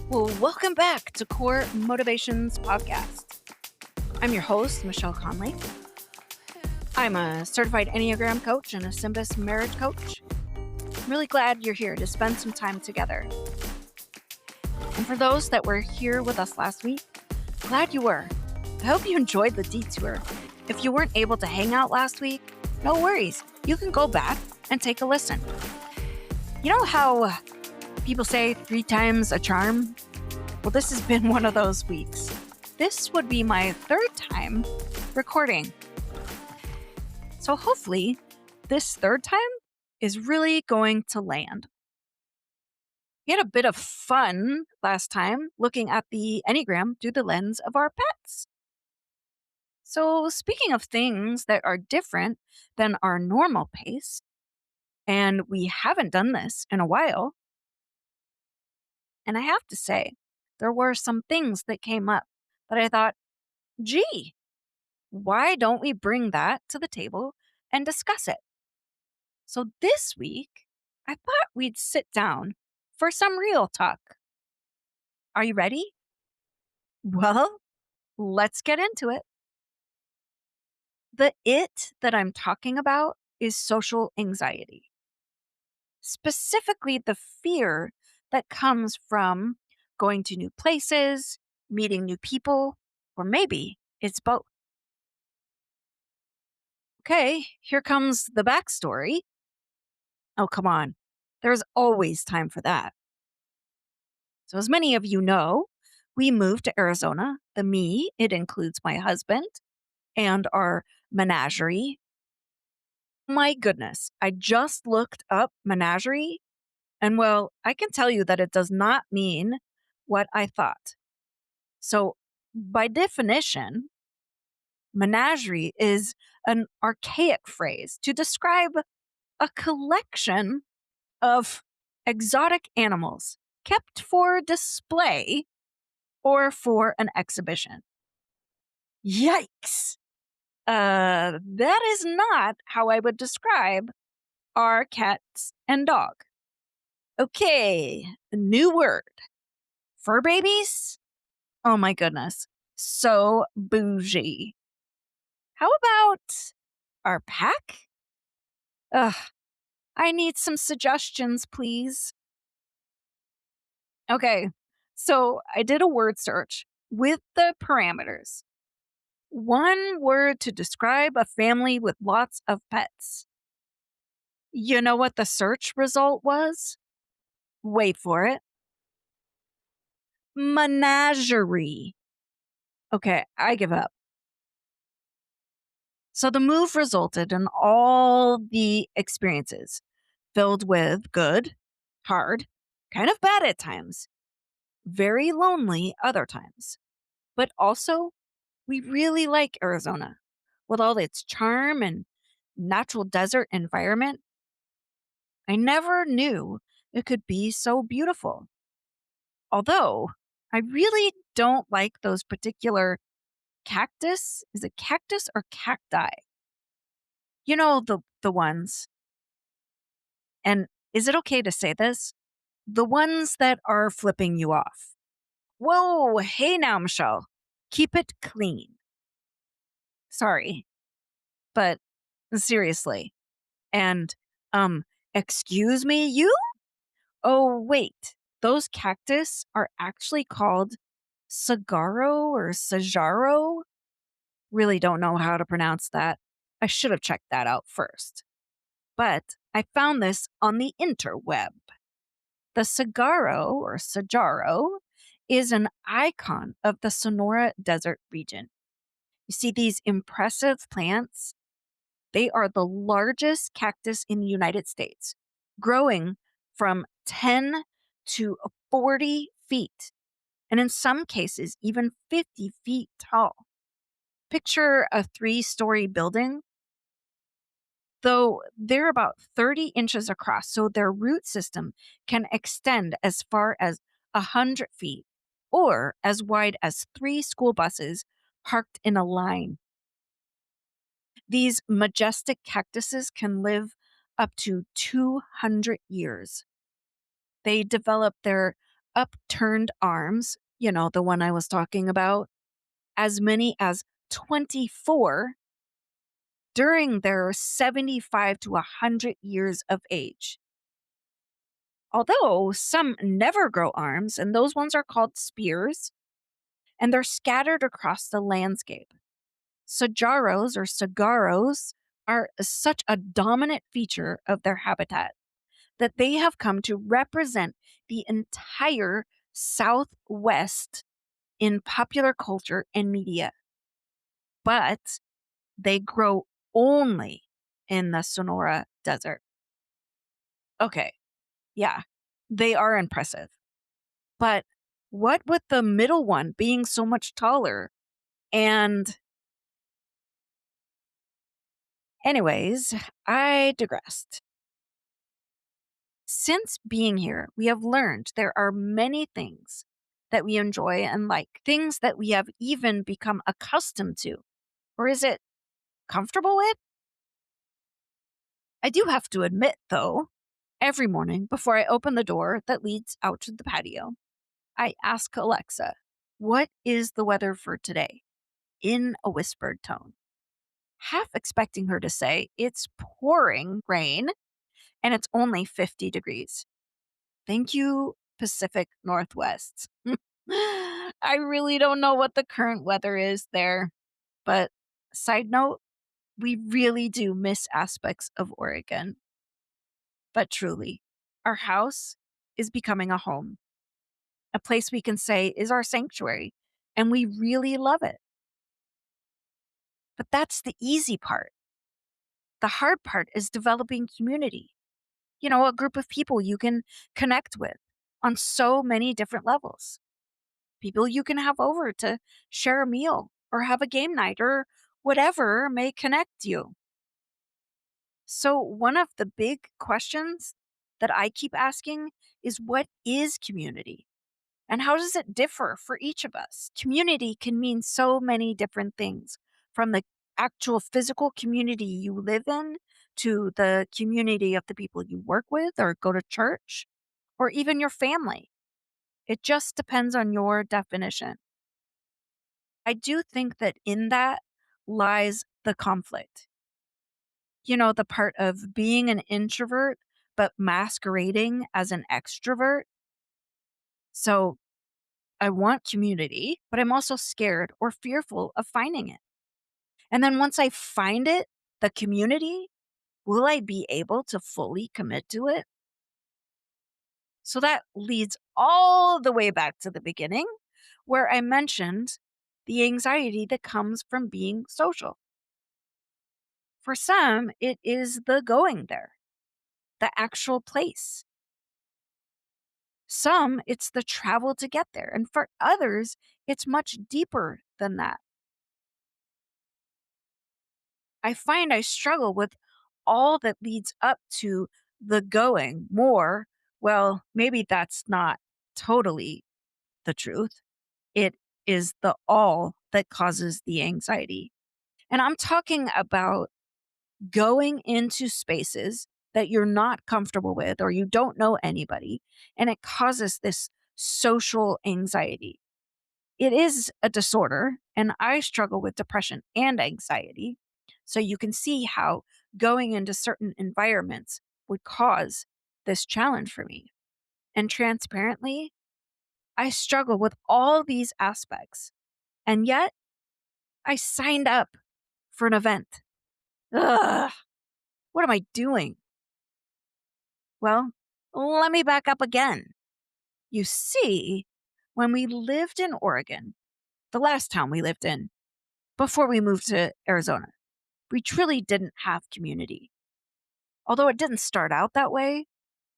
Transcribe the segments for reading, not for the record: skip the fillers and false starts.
Well, welcome back to Core Motivations Podcast. I'm your host, Michelle Connolly. I'm a certified Enneagram coach and a Symbis marriage coach. I'm really glad you're here to spend some time together. And for those that were here with us last week, glad you were. I hope you enjoyed the detour. If you weren't able to hang out last week, no worries. You can go back and take a listen. You know how people say 3 times a charm? Well, this has been one of those weeks. This would be my 3rd time recording. So hopefully this 3rd time is really going to land. We had a bit of fun last time looking at the Enneagram through the lens of our pets. So speaking of things that are different than our normal pace, and we haven't done this in a while, and I have to say, there were some things that came up that I thought, gee, why don't we bring that to the table and discuss it? So this week, I thought we'd sit down for some real talk. Are you ready? Well, let's get into it. The it that I'm talking about is social anxiety, specifically the fear that comes from going to new places, meeting new people, or maybe it's both. Okay, here comes the backstory. Oh, come on. There's always time for that. So, as many of you know, we moved to Arizona. The me, it includes my husband and our menagerie. My goodness, I just looked up menagerie, and well, I can tell you that it does not mean what I thought. So, by definition, menagerie is an archaic phrase to describe a collection of exotic animals kept for display or for an exhibition. Yikes! That is not how I would describe our cats and dog. Okay, new word. Fur babies? Oh my goodness. So bougie. How about our pack? Ugh, I need some suggestions, please. Okay, so I did a word search with the parameters. One word to describe a family with lots of pets. You know what the search result was? Wait for it. Menagerie. Okay, I give up. So the move resulted in all the experiences filled with good, hard, kind of bad at times, very lonely other times. But also, we really like Arizona with all its charm and natural desert environment. I never knew it could be so beautiful. Although, I really don't like those particular cactus. Is it cactus or cacti? You know, the ones. And is it okay to say this? The ones that are flipping you off. Whoa, hey now, Michelle. Keep it clean. Sorry, but seriously. And, excuse me, you? Oh, wait. Those cactus are actually called Sagaro or Sajaro. Really don't know how to pronounce that. I should have checked that out first. But I found this on the interweb. The Sagaro or Sajaro is an icon of the Sonora Desert region. You see these impressive plants? They are the largest cactus in the United States, growing from 10 to 40 feet, and in some cases, even 50 feet tall. Picture a 3-story building, though they're about 30 inches across, so their root system can extend as far as 100 feet or as wide as 3 school buses parked in a line. These majestic cactuses can live up to 200 years. They develop their Upturned arms, the one I was talking about, as many as 24 during their 75 to 100 years of age. Although some never grow arms, and those ones are called spears, and they're scattered across the landscape. Saguaros are such a dominant feature of their habitat that they have come to represent the entire Southwest in popular culture and media, but they grow only in the Sonora Desert. Okay, yeah, they are impressive. But what with the middle one being so much taller? And, anyways, I digressed. Since being here, we have learned there are many things that we enjoy and like, things that we have even become accustomed to. Or is it comfortable with? I do have to admit, though, every morning before I open the door that leads out to the patio, I ask Alexa, "What is the weather for today?" in a whispered tone, half expecting her to say, "It's pouring rain and it's only 50 degrees." Thank you, Pacific Northwest. I really don't know what the current weather is there. But side note, we really do miss aspects of Oregon. But truly, our house is becoming a home, a place we can say is our sanctuary, and we really love it. But that's the easy part. The hard part is developing community, a group of people you can connect with on so many different levels. People you can have over to share a meal or have a game night or whatever may connect you. So, one of the big questions that I keep asking is, what is community? And how does it differ for each of us? Community can mean so many different things, from the actual physical community you live in to the community of the people you work with or go to church or even your family. It just depends on your definition. I do think that in that lies the conflict. The part of being an introvert, but masquerading as an extrovert. So I want community, but I'm also scared or fearful of finding it. And then once I find it, the community, will I be able to fully commit to it? So that leads all the way back to the beginning, where I mentioned the anxiety that comes from being social. For some, it is the going there, the actual place. Some, it's the travel to get there. And for others, it's much deeper than that. I find I struggle with all that leads up to the going more. Well, maybe that's not totally the truth. It is the all that causes the anxiety. And I'm talking about going into spaces that you're not comfortable with or you don't know anybody, and it causes this social anxiety. It is a disorder, and I struggle with depression and anxiety. So you can see how going into certain environments would cause this challenge for me. And transparently, I struggle with all these aspects. And yet, I signed up for an event. Ugh, what am I doing? Well, let me back up again. You see, when we lived in Oregon, the last town we lived in, before we moved to Arizona, we truly didn't have community. Although it didn't start out that way,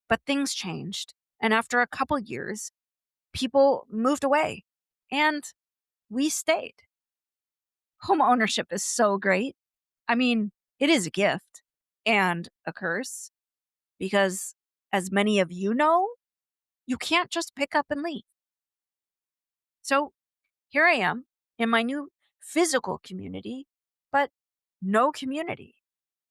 but things changed. And after a couple years, people moved away and we stayed. Home ownership is so great. I mean, it is a gift and a curse because, as many of you know, you can't just pick up and leave. So here I am in my new physical community, but no community.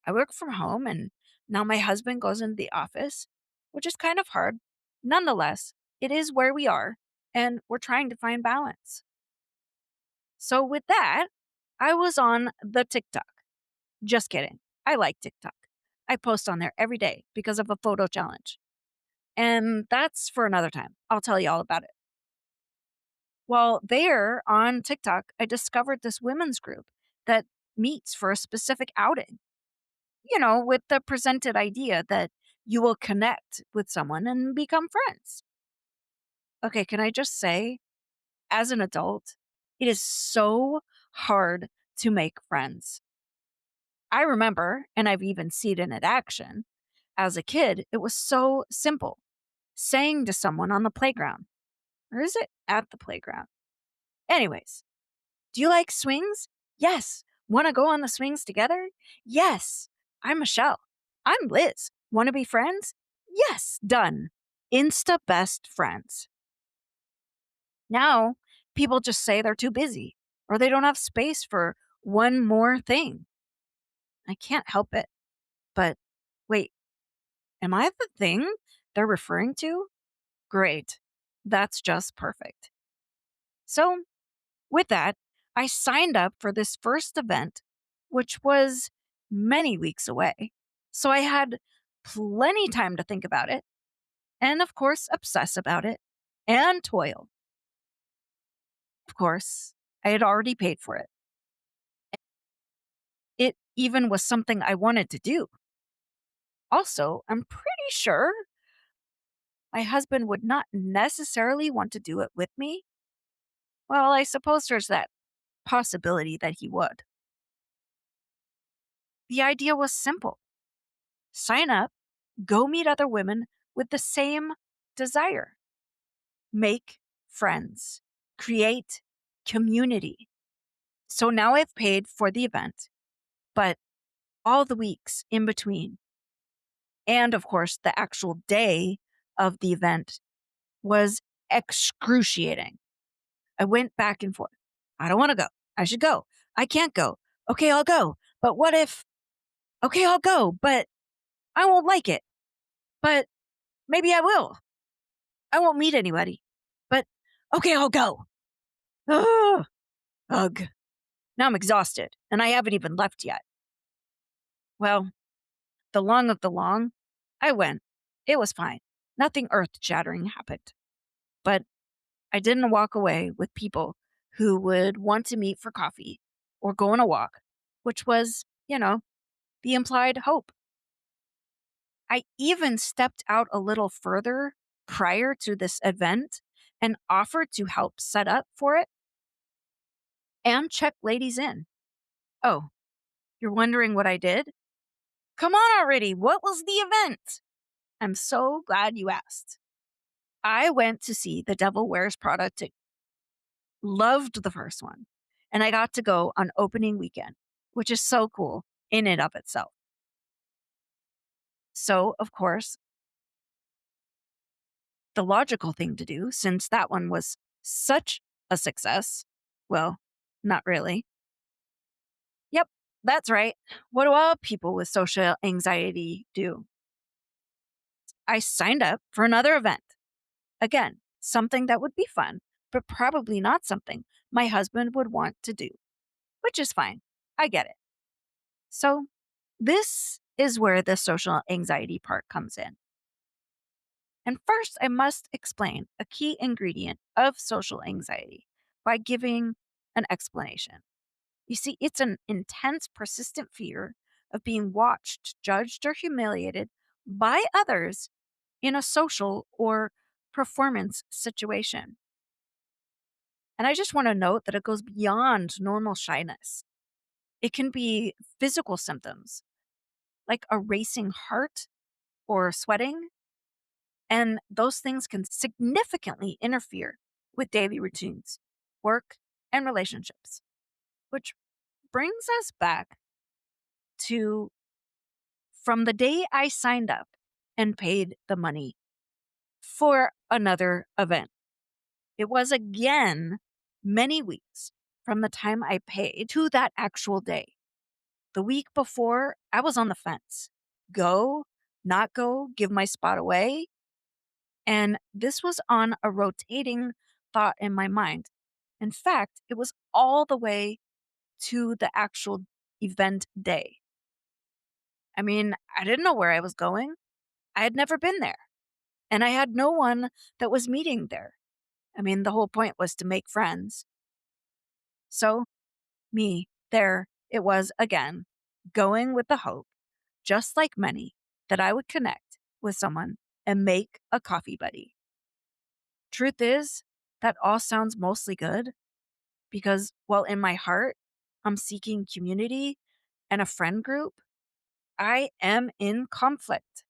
I work from home and now my husband goes into the office, which is kind of hard. Nonetheless, it is where we are, and we're trying to find balance. So, with that, I was on the TikTok. Just kidding. I like TikTok. I post on there every day because of a photo challenge. And that's for another time. I'll tell you all about it. Well, there on TikTok, I discovered this women's group that meets for a specific outing, with the presented idea that you will connect with someone and become friends. Okay, can I just say, as an adult, it is so hard to make friends. I remember, and I've even seen it in action, as a kid, it was so simple. Saying to someone on the playground, or is it at the playground? Anyways, do you like swings? Yes. Want to go on the swings together? Yes. I'm Michelle. I'm Liz. Want to be friends? Yes. Done. Insta best friends. Now, people just say they're too busy or they don't have space for one more thing. I can't help it. But wait, am I the thing they're referring to? Great. That's just perfect. So, with that, I signed up for this first event, which was many weeks away. So I had plenty time to think about it and, of course, obsess about it and toil. Of course, I had already paid for it. It even was something I wanted to do. Also, I'm pretty sure my husband would not necessarily want to do it with me. Well, I suppose there's that possibility that he would. The idea was simple: sign up, go meet other women with the same desire, make friends, create community. So now I've paid for the event, but all the weeks in between, and of course, the actual day of the event was excruciating. I went back and forth. I don't want to go. I should go. I can't go. Okay, I'll go. But what if, okay, I'll go, but I won't like it. But maybe I will. I won't meet anybody. But okay, I'll go. Ugh. Ugh. Now I'm exhausted and I haven't even left yet. Well, the long of the long, I went. It was fine. Nothing earth shattering happened. But I didn't walk away with people who would want to meet for coffee or go on a walk, which was, the implied hope. I even stepped out a little further prior to this event and offered to help set up for it and check ladies in. Oh, you're wondering what I did? Come on already. What was the event? I'm so glad you asked. I went to see The Devil Wears Prada 2. Loved the first one. And I got to go on opening weekend, which is so cool in and of itself. So, of course, the logical thing to do, since that one was such a success, well, not really. Yep, that's right. What do all people with social anxiety do? I signed up for another event. Again, something that would be fun, but probably not something my husband would want to do, which is fine. I get it. So, this is where the social anxiety part comes in. And first, I must explain a key ingredient of social anxiety by giving an explanation. You see, it's an intense, persistent fear of being watched, judged, or humiliated by others in a social or performance situation. And I just want to note that it goes beyond normal shyness. It can be physical symptoms like a racing heart or sweating, and those things can significantly interfere with daily routines, work, and relationships, which brings us back to from the day I signed up and paid the money for another event. It was again many weeks from the time I paid to that actual day. The week before, I was on the fence: go, not go, give my spot away. And this was on a rotating thought in my mind. In fact, it was all the way to the actual event day. I mean, I didn't know where I was going. I had never been there, and I had no one that was meeting there. I mean, the whole point was to make friends. So, me, there it was again, going with the hope, just like many, that I would connect with someone and make a coffee buddy. Truth is, that all sounds mostly good because, while in my heart, I'm seeking community and a friend group, I am in conflict.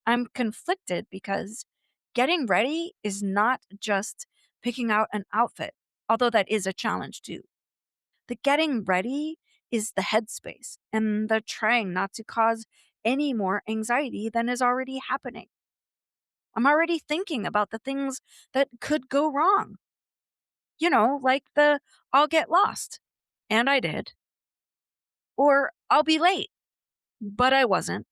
I'm conflicted because getting ready is not just picking out an outfit, although that is a challenge too. The getting ready is the headspace and the trying not to cause any more anxiety than is already happening. I'm already thinking about the things that could go wrong. Like the I'll get lost. And I did. Or I'll be late. But I wasn't.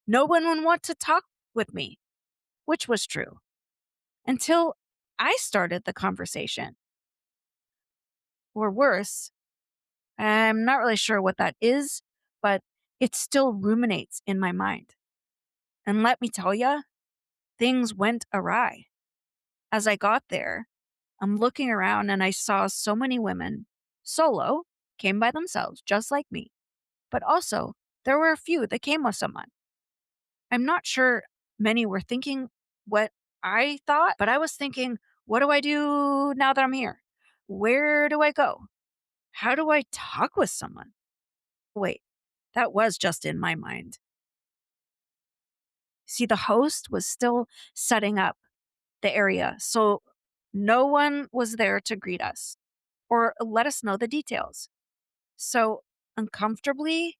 No one would want to talk with me, which was true until I started the conversation. Or worse, I'm not really sure what that is, but it still ruminates in my mind. And let me tell you, things went awry. As I got there, I'm looking around and I saw so many women, solo, came by themselves, just like me. But also, there were a few that came with someone. I'm not sure many were thinking what I thought, but I was thinking, what do I do now that I'm here? Where do I go? How do I talk with someone? Wait, that was just in my mind. See, the host was still setting up the area, so no one was there to greet us or let us know the details. So, uncomfortably,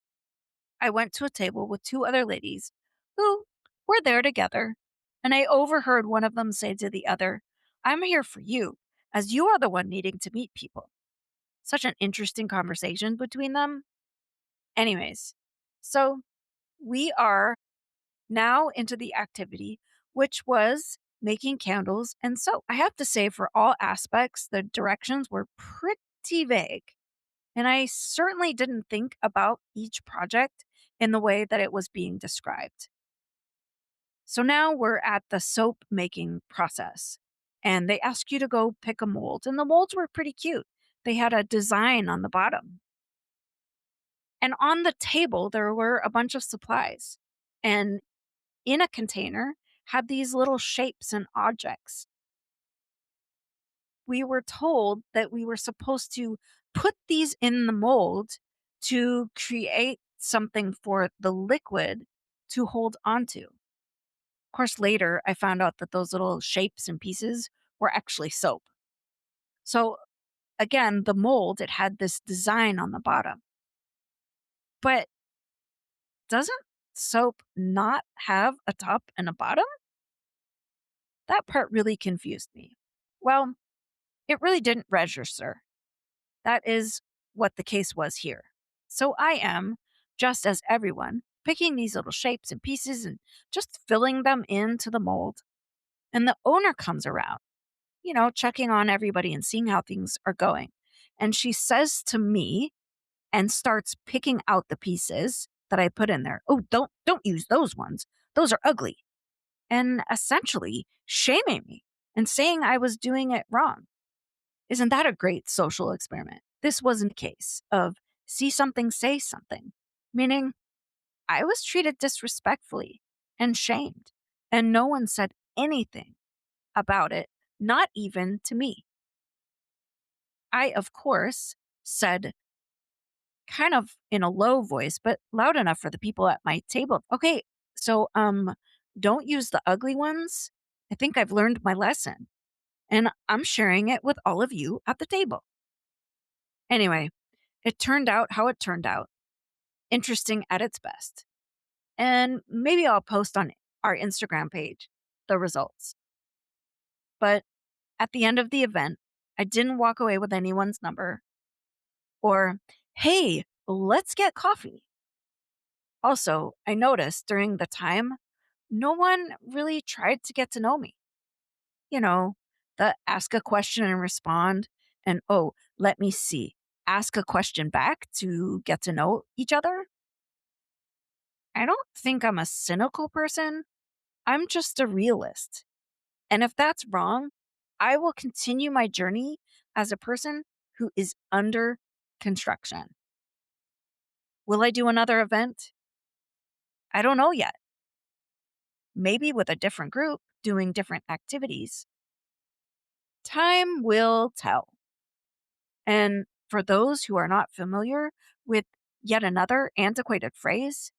I went to a table with two other ladies who were there together, and I overheard one of them say to the other, I'm here for you, as you are the one needing to meet people. Such an interesting conversation between them. Anyways, so we are now into the activity, which was making candles and soap. I have to say, for all aspects, the directions were pretty vague. And I certainly didn't think about each project in the way that it was being described. So now we're at the soap making process. And they ask you to go pick a mold. And the molds were pretty cute. They had a design on the bottom. And on the table, there were a bunch of supplies. And in a container, had these little shapes and objects. We were told that we were supposed to put these in the mold to create something for the liquid to hold onto. Of course, later I found out that those little shapes and pieces were actually soap. So again, the mold, it had this design on the bottom. But doesn't soap not have a top and a bottom? That part really confused me. Well, it really didn't register. That is what the case was here. So I am, just as everyone, picking these little shapes and pieces and just filling them into the mold. And the owner comes around, checking on everybody and seeing how things are going. And she says to me and starts picking out the pieces that I put in there. Oh, don't use those ones. Those are ugly. And essentially shaming me and saying I was doing it wrong. Isn't that a great social experiment? This wasn't a case of see something, say something, meaning I was treated disrespectfully and shamed, and no one said anything about it, not even to me. I, of course, said kind of in a low voice, but loud enough for the people at my table. Okay, so don't use the ugly ones. I think I've learned my lesson, and I'm sharing it with all of you at the table. Anyway, it turned out how it turned out. Interesting at its best. And maybe I'll post on our Instagram page the results. But at the end of the event, I didn't walk away with anyone's number or, hey, let's get coffee. Also, I noticed during the time No one really tried to get to know me. You know, the ask a question and respond, and oh, let me see, ask a question back to get to know each other. I don't think I'm a cynical person. I'm just a realist. And if that's wrong, I will continue my journey as a person who is under construction. Will I do another event? I don't know yet. Maybe with a different group doing different activities. Time will tell. And for those who are not familiar with yet another antiquated phrase,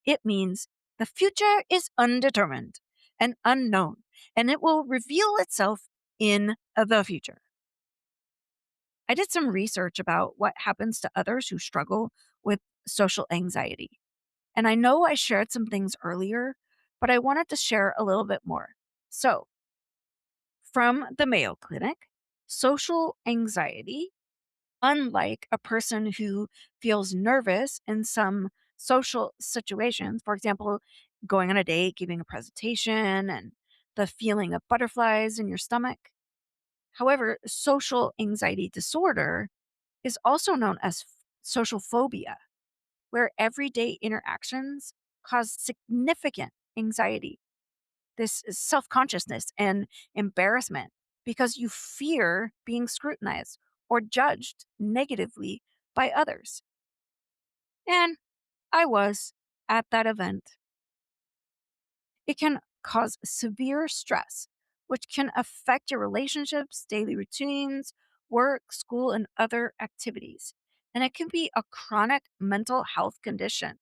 it means the future is undetermined and unknown, and it will reveal itself in the future. I did some research about what happens to others who struggle with social anxiety. And I know I shared some things earlier, but I wanted to share a little bit more. So, from the Mayo Clinic, social anxiety, unlike a person who feels nervous in some social situations, for example, going on a date, giving a presentation, and the feeling of butterflies in your stomach. However, social anxiety disorder is also known as social phobia, where everyday interactions cause significant anxiety. This is self consciousness and embarrassment because you fear being scrutinized or judged negatively by others. And I was at that event. It can cause severe stress, which can affect your relationships, daily routines, work, school, and other activities. And it can be a chronic mental health condition.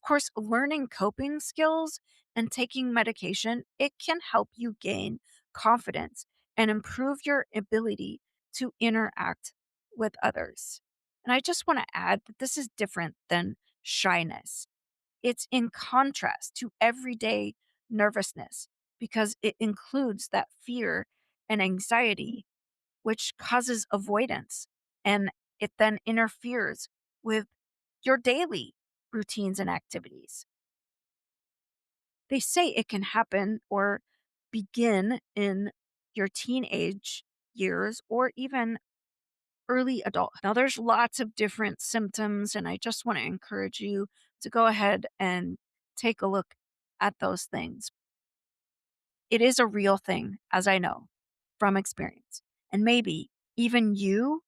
Of course, learning coping skills and taking medication, it can help you gain confidence and improve your ability to interact with others. And I just want to add that this is different than shyness. It's in contrast to everyday nervousness because it includes that fear and anxiety, which causes avoidance. And it then interferes with your daily routines and activities. They say it can happen or begin in your teenage years or even early adult. Now, there's lots of different symptoms, and I just want to encourage you to go ahead and take a look at those things. It is a real thing, as I know from experience. And maybe even you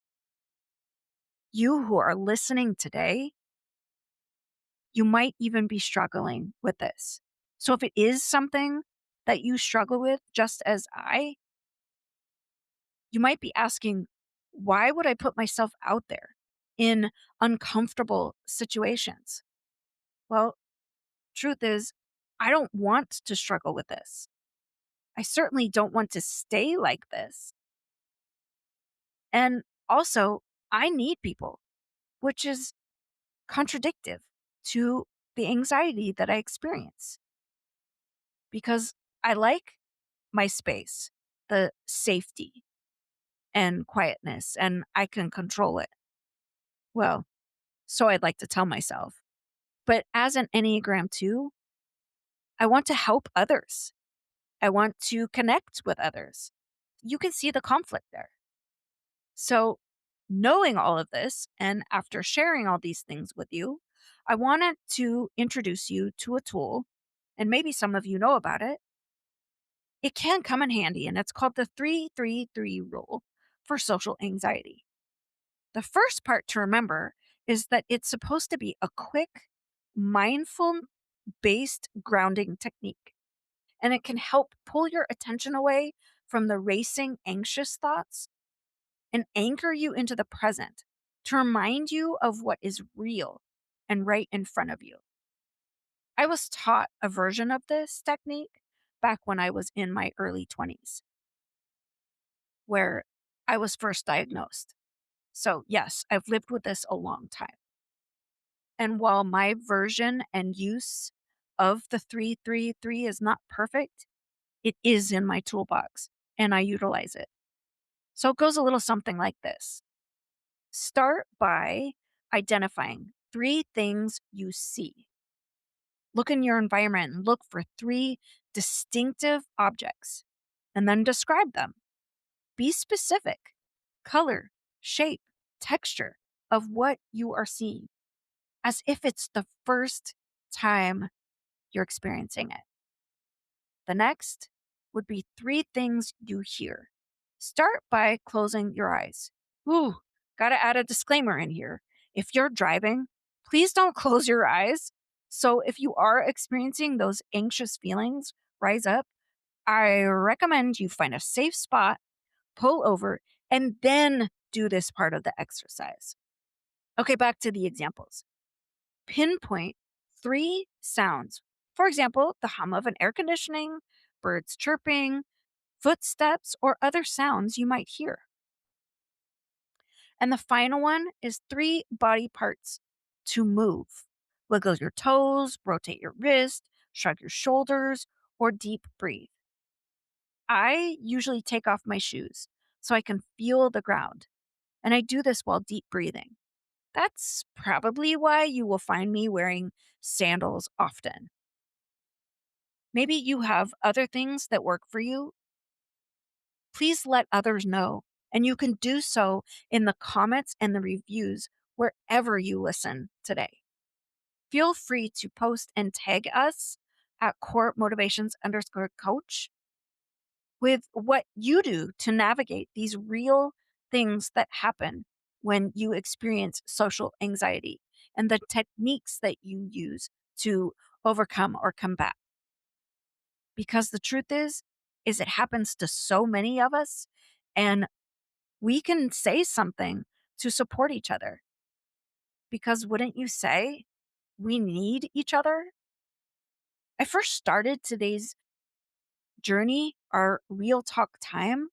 who are listening today, you might even be struggling with this. So if it is something that you struggle with, just as you might be asking, why would I put myself out there in uncomfortable situations? Well, truth is, I don't want to struggle with this. I certainly don't want to stay like this. And also, I need people, which is contradictive to the anxiety that I experience because I like my space, the safety and quietness, and I can control it. Well, so I'd like to tell myself. But as an Enneagram 2, I want to help others. I want to connect with others. You can see the conflict there. So, knowing all of this, and after sharing all these things with you, I wanted to introduce you to a tool, and maybe some of you know about it. It can come in handy, and it's called the 333 rule for social anxiety. The first part to remember is that it's supposed to be a quick, mindful based grounding technique, and it can help pull your attention away from the racing, anxious thoughts and anchor you into the present to remind you of what is real and right in front of you. I was taught a version of this technique back when I was in my early 20s, where I was first diagnosed. So, yes, I've lived with this a long time. And while my version and use of the 333 is not perfect, it is in my toolbox and I utilize it. So it goes a little something like this. Start by identifying three things you see. Look in your environment and look for three distinctive objects and then describe them. Be specific: color, shape, texture of what you are seeing, as if it's the first time you're experiencing it. The next would be three things you hear. Start by closing your eyes. Ooh, gotta add a disclaimer in here. If you're driving, please don't close your eyes. So if you are experiencing those anxious feelings rise up, I recommend you find a safe spot, pull over, and then do this part of the exercise. Okay, back to the examples. Pinpoint three sounds. For example, the hum of an air conditioning, birds chirping, footsteps, or other sounds you might hear. And the final one is three body parts to move. Wiggle your toes, rotate your wrist, shrug your shoulders, or deep breathe. I usually take off my shoes so I can feel the ground, and I do this while deep breathing. That's probably why you will find me wearing sandals often. Maybe you have other things that work for you. Please let others know, and you can do so in the comments and the reviews wherever you listen today. Feel free to post and tag us at core motivations underscore coach with what you do to navigate these real things that happen when you experience social anxiety and the techniques that you use to overcome or combat. Because the truth is it happens to so many of us, and we can say something to support each other. Because wouldn't you say we need each other? I first started today's journey, our real talk time,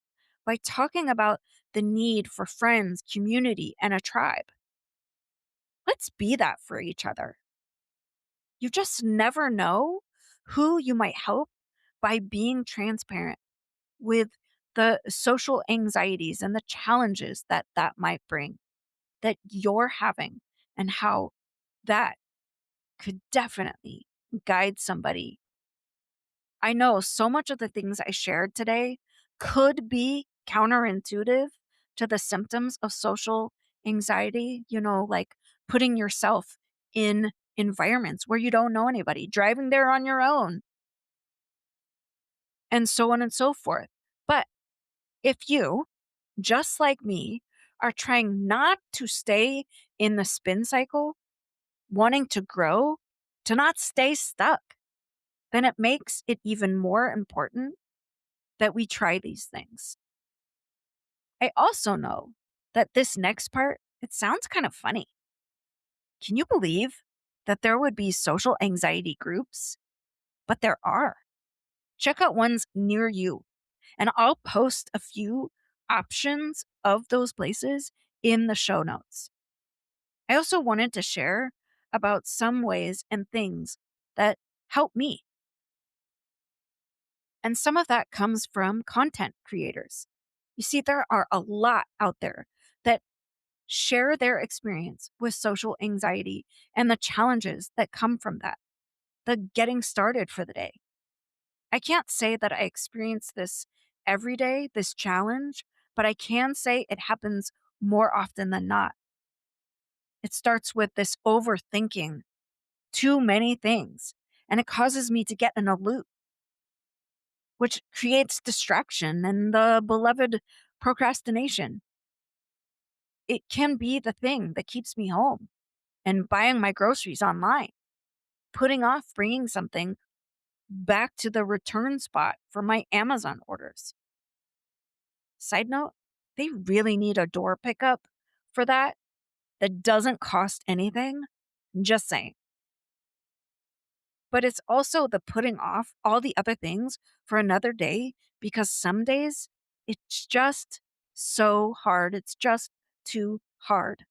by talking about the need for friends, community, and a tribe. Let's be that for each other. You just never know who you might help by being transparent with the social anxieties and the challenges that that might bring, that you're having, and how that could definitely guide somebody. I know so much of the things I shared today could be counterintuitive to the symptoms of social anxiety, like putting yourself in environments where you don't know anybody, driving there on your own, and so on and so forth. But if you, just like me, are trying not to stay in the spin cycle, wanting to grow, to not stay stuck, then it makes it even more important that we try these things. I also know that this next part, it sounds kind of funny. Can you believe that there would be social anxiety groups? But there are. Check out ones near you, and I'll post a few options of those places in the show notes. I also wanted to share about some ways and things that help me. And some of that comes from content creators. You see, there are a lot out there that share their experience with social anxiety and the challenges that come from that, the getting started for the day. I can't say that I experience this every day, this challenge, but I can say it happens more often than not. It starts with this overthinking too many things, and it causes me to get in a loop, which creates distraction and the beloved procrastination. It can be the thing that keeps me home and buying my groceries online, putting off bringing something back to the return spot for my Amazon orders. Side note, they really need a door pickup for that doesn't cost anything. Just saying. But it's also the putting off all the other things for another day, because some days it's just so hard. It's just too hard.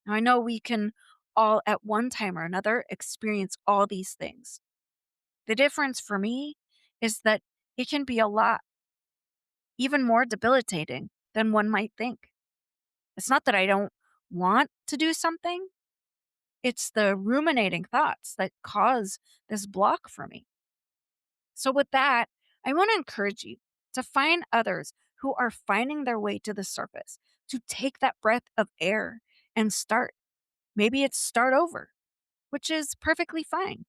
Now, I know we can all at one time or another experience all these things. The difference for me is that it can be a lot, even more debilitating than one might think. It's not that I don't want to do something, It's the ruminating thoughts that cause this block for me. So, with that, I want to encourage you to find others who are finding their way to the surface, to take that breath of air and start. Maybe it's start over, which is perfectly fine,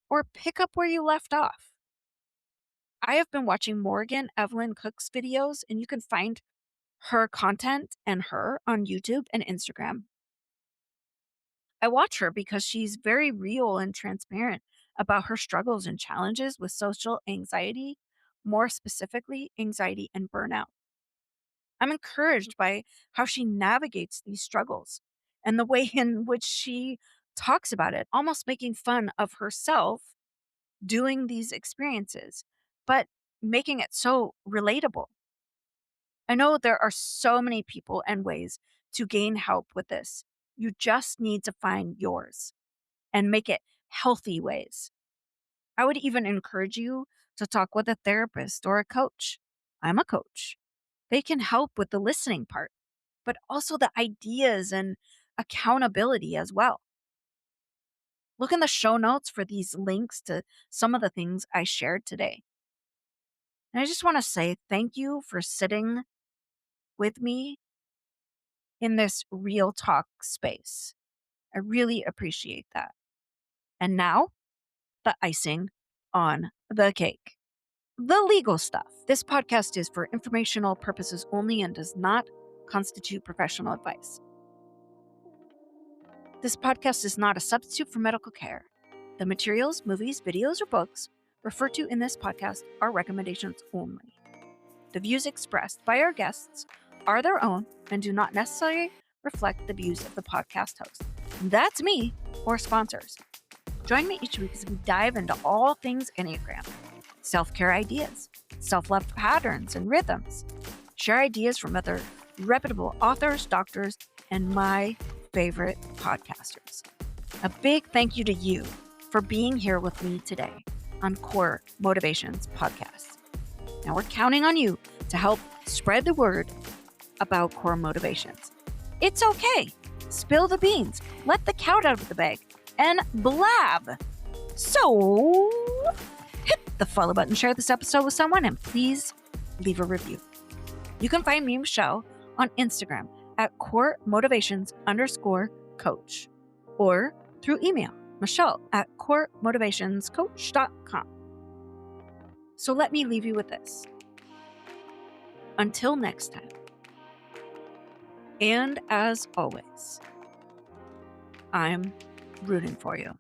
or pick up where you left off. I have been watching Morgan Evelyn Cook's videos, and you can find her content and her on YouTube and Instagram. I watch her because she's very real and transparent about her struggles and challenges with social anxiety, more specifically, anxiety and burnout. I'm encouraged by how she navigates these struggles and the way in which she talks about it, almost making fun of herself doing these experiences, but making it so relatable. I know there are so many people and ways to gain help with this. You just need to find yours and make it healthy ways. I would even encourage you to talk with a therapist or a coach. I'm a coach. They can help with the listening part, but also the ideas and accountability as well. Look in the show notes for these links to some of the things I shared today. And I just want to say thank you for sitting with me in this real talk space. I really appreciate that. And now, the icing on the cake. The legal stuff. This podcast is for informational purposes only and does not constitute professional advice. This podcast is not a substitute for medical care. The materials, movies, videos, or books referred to in this podcast are recommendations only. The views expressed by our guests are their own and do not necessarily reflect the views of the podcast host. That's me or sponsors. Join me each week as we dive into all things Enneagram, self-care ideas, self-love patterns and rhythms, share ideas from other reputable authors, doctors, and my favorite podcasters. A big thank you to you for being here with me today on Core Motivations Podcast. Now we're counting on you to help spread the word about core motivations. It's okay. Spill the beans. Let the cat out of the bag and blab. So hit the follow button, share this episode with someone, and please leave a review. You can find me, Michelle, on Instagram at coremotivations_coach or through email, michelle@coremotivationscoach.com. So let me leave you with this. Until next time. And as always, I'm rooting for you.